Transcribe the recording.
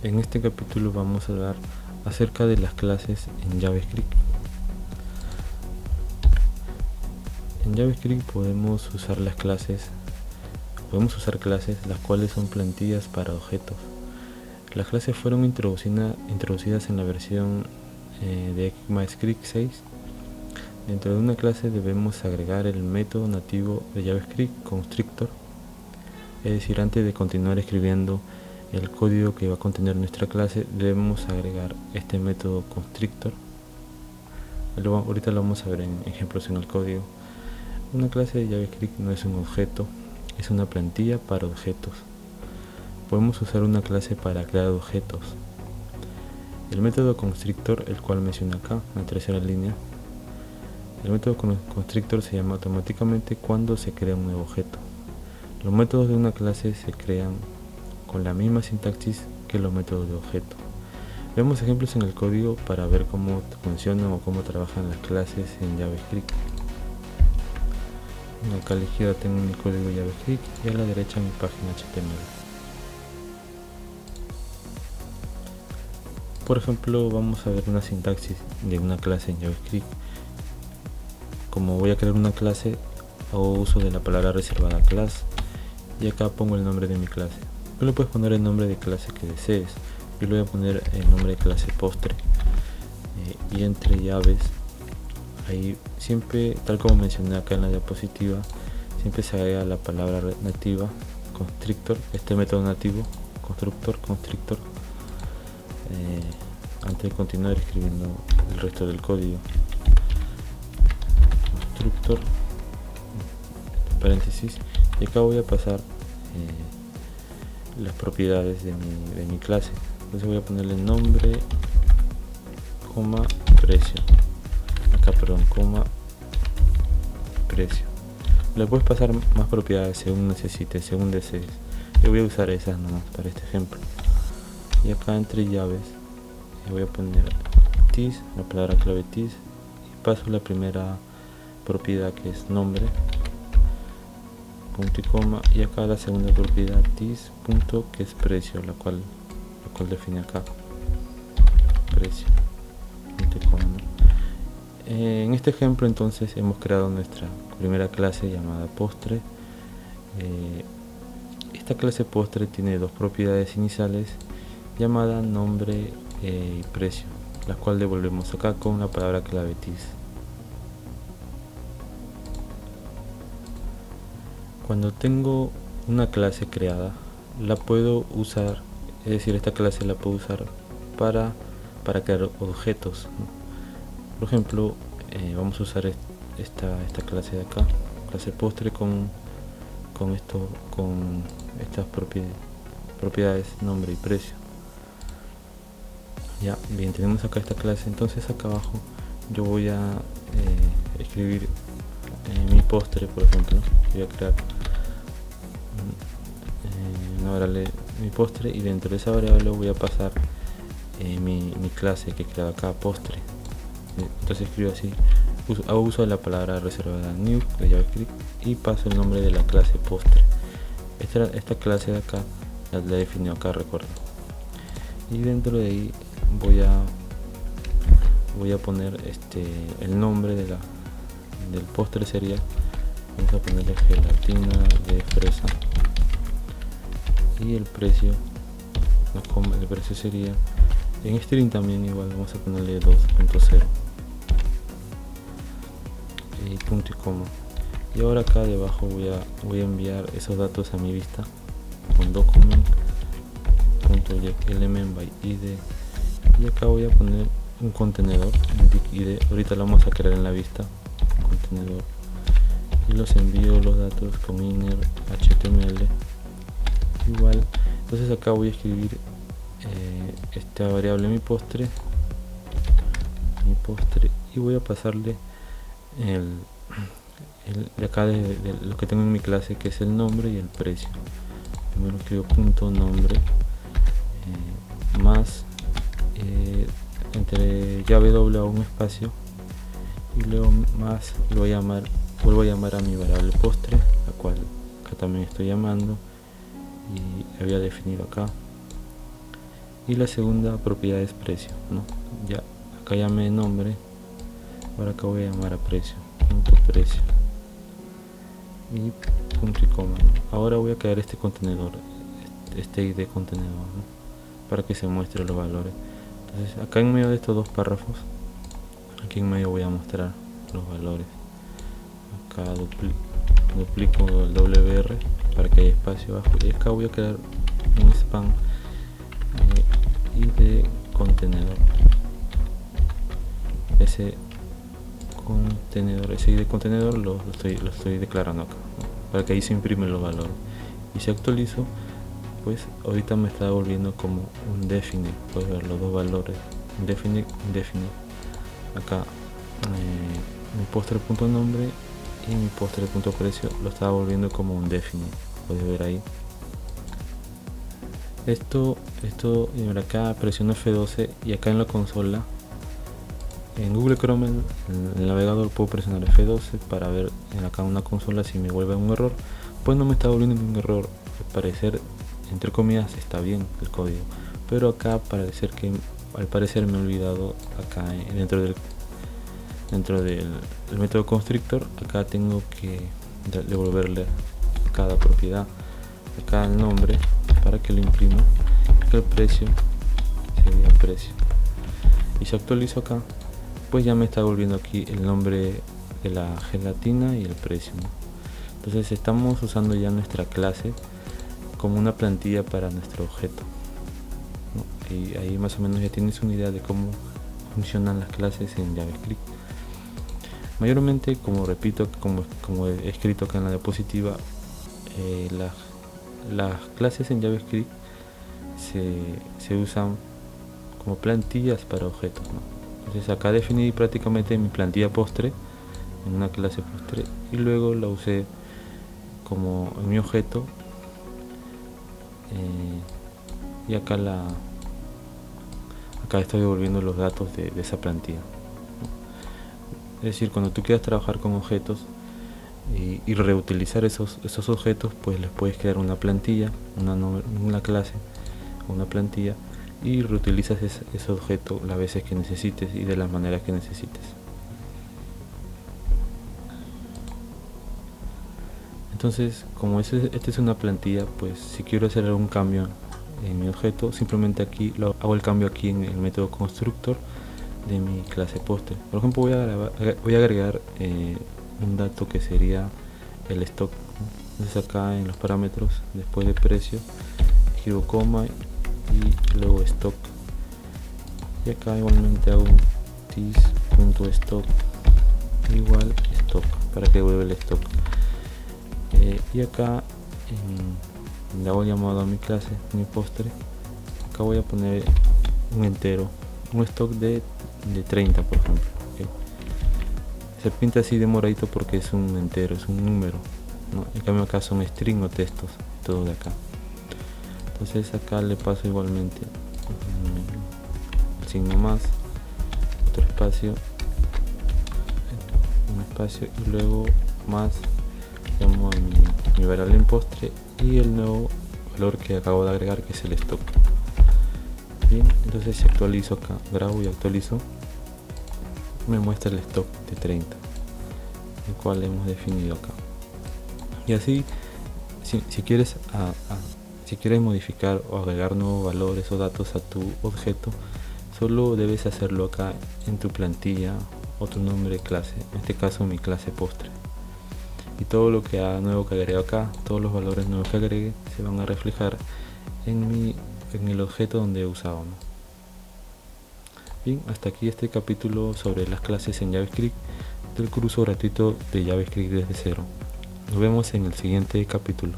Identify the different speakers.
Speaker 1: En este capítulo vamos a hablar acerca de las clases en JavaScript. En JavaScript podemos usar clases las cuales son plantillas para objetos. Las clases fueron introducidas en la versión de ECMAScript 6. Dentro de una clase debemos agregar el método nativo de JavaScript constructor, es decir, antes de continuar escribiendo el código que va a contener nuestra clase, debemos agregar este método constructor. Ahorita lo vamos a ver en ejemplos en el código. Una clase de JavaScript no es un objeto, es una plantilla para objetos. Podemos usar una clase para crear objetos. El método constructor, el cual menciono acá en la tercera línea, el método constructor se llama automáticamente cuando se crea un nuevo objeto. Los métodos de una clase se crean con la misma sintaxis que los métodos de objeto. Vemos ejemplos en el código para ver cómo funcionan o cómo trabajan las clases en JavaScript. Acá a la izquierda tengo mi código JavaScript y a la derecha mi página HTML. Por ejemplo, vamos a ver una sintaxis de una clase en JavaScript. Como voy a crear una clase, hago uso de la palabra reservada class y acá pongo el nombre de mi clase. Tú le puedes poner el nombre de clase que desees. Yo le voy a poner el nombre de clase postre y entre llaves, ahí siempre, tal como mencioné acá en la diapositiva, siempre se agrega la palabra nativa constructor, este método nativo constructor, antes de continuar escribiendo el resto del código. Constructor, paréntesis, y acá voy a pasar las propiedades de mi clase. Entonces voy a ponerle nombre, coma, precio. Acá, perdón, coma, precio. Le puedes pasar más propiedades según necesites, según desees. Yo voy a usar esas nomás para este ejemplo. Y acá entre llaves voy a poner this, la palabra clave this, y paso la primera propiedad que es nombre, punto y coma, y acá la segunda propiedad this punto, que es precio, la cual define acá precio, punto y coma, ¿no? En este ejemplo entonces hemos creado nuestra primera clase llamada postre. Esta clase postre tiene dos propiedades iniciales llamada nombre y precio, la cual devolvemos acá con la palabra clave this. Cuando tengo una clase creada, la puedo usar, es decir, esta clase la puedo usar para crear objetos, ¿no? Por ejemplo, vamos a usar esta clase de acá, clase postre, con estas propiedades nombre y precio. Ya, bien, tenemos acá esta clase. Entonces acá abajo yo voy a escribir mi postre, por ejemplo. Voy a crear una variable mi postre, y dentro de esa variable voy a pasar mi clase que he creado acá, postre. Entonces escribo así, hago uso de la palabra reservada new de JavaScript y paso el nombre de la clase postre. Esta clase de acá la definió acá, recuerdo. Y dentro de ahí voy a poner el nombre del postre sería, vamos a ponerle gelatina de fresa, y el precio sería, en string también igual, vamos a ponerle 2.0 y punto y coma. Y ahora acá debajo voy a enviar esos datos a mi vista con document.element by id, y acá voy a poner un contenedor id. Ahorita lo vamos a crear en la vista, contenedor, y los envío los datos con inner html igual. Entonces acá voy a escribir esta variable mi postre, y voy a pasarle de acá de lo que tengo en mi clase, que es el nombre y el precio. Primero escribo punto nombre más entre llave doble a un espacio, y luego más vuelvo a llamar a mi variable postre, la cual acá también estoy llamando y había definido acá, y la segunda propiedad es precio, ¿no? Ya acá llamé nombre, ahora acá voy a llamar a precio, punto precio y punto y coma, ¿no? Ahora voy a crear este contenedor, este ID contenedor, ¿no? Para que se muestre los valores. Entonces acá en medio de estos dos párrafos, aquí en medio voy a mostrar los valores. Acá duplico el WR para que haya espacio abajo, y acá voy a crear un span ID contenedor. Ese ID contenedor lo estoy declarando acá, ¿no? Para que ahí se imprimen los valores. Y si actualizo, pues ahorita me está volviendo como un definite. Puedes ver los dos valores, definite. Acá mi postre.nombre y mi postre.precio lo estaba volviendo como un definite. Puedes ver ahí. Esto y ahora acá presiono F12 y acá en la consola, en Google Chrome, en el navegador, puedo presionar F12 para ver en acá una consola si me vuelve un error. Pues no me está volviendo un error, al parecer, entre comillas, está bien el código, pero acá al parecer me he olvidado acá dentro del método constructor. Acá tengo que devolverle cada propiedad, acá el nombre para que lo imprima, acá el precio sería el precio, y si actualizo acá, pues ya me está volviendo aquí el nombre de la gelatina y el precio, ¿no? Entonces estamos usando ya nuestra clase como una plantilla para nuestro objeto, ¿no? Y ahí más o menos ya tienes una idea de cómo funcionan las clases en JavaScript. Mayormente, como repito, como he escrito acá en la diapositiva, las clases en JavaScript se usan como plantillas para objetos, ¿no? Entonces acá definí prácticamente mi plantilla postre en una clase postre, y luego la usé como en mi objeto, y acá estoy devolviendo los datos de esa plantilla, ¿no? Es decir, cuando tú quieras trabajar con objetos y reutilizar esos objetos, pues les puedes crear una plantilla, una clase, una plantilla, y reutilizas ese objeto las veces que necesites y de las maneras que necesites. Entonces, como esta es una plantilla, pues si quiero hacer algún cambio en mi objeto, simplemente aquí hago el cambio aquí en el método constructor de mi clase postre. Por ejemplo, voy a agregar un dato que sería el stock, ¿no? Entonces acá en los parámetros, después de precio, escribo coma y luego stock, y acá igualmente hago un this.stock igual stock para que devuelva el stock, y acá le hago llamado a mi clase, mi postre. Acá voy a poner un entero, un stock de 30, por ejemplo, ¿okay? Se pinta así de moradito porque es un entero, es un número, ¿no? En cambio acá son string o textos, todo de acá. Entonces acá le paso igualmente el signo más, otro espacio, un espacio, y luego más, llamo a mi variable en postre y el nuevo valor que acabo de agregar, que es el stock. Bien, entonces si actualizo acá, grabo y actualizo, me muestra el stock de 30, el cual hemos definido acá. Y así, si quieres modificar o agregar nuevos valores o datos a tu objeto, solo debes hacerlo acá en tu plantilla o tu nombre de clase, en este caso mi clase postre. Y todo lo que nuevo que agrego acá, todos los valores nuevos que agregue, se van a reflejar en el objeto donde he usado, ¿no? Bien, hasta aquí este capítulo sobre las clases en JavaScript del curso gratuito de JavaScript desde cero. Nos vemos en el siguiente capítulo.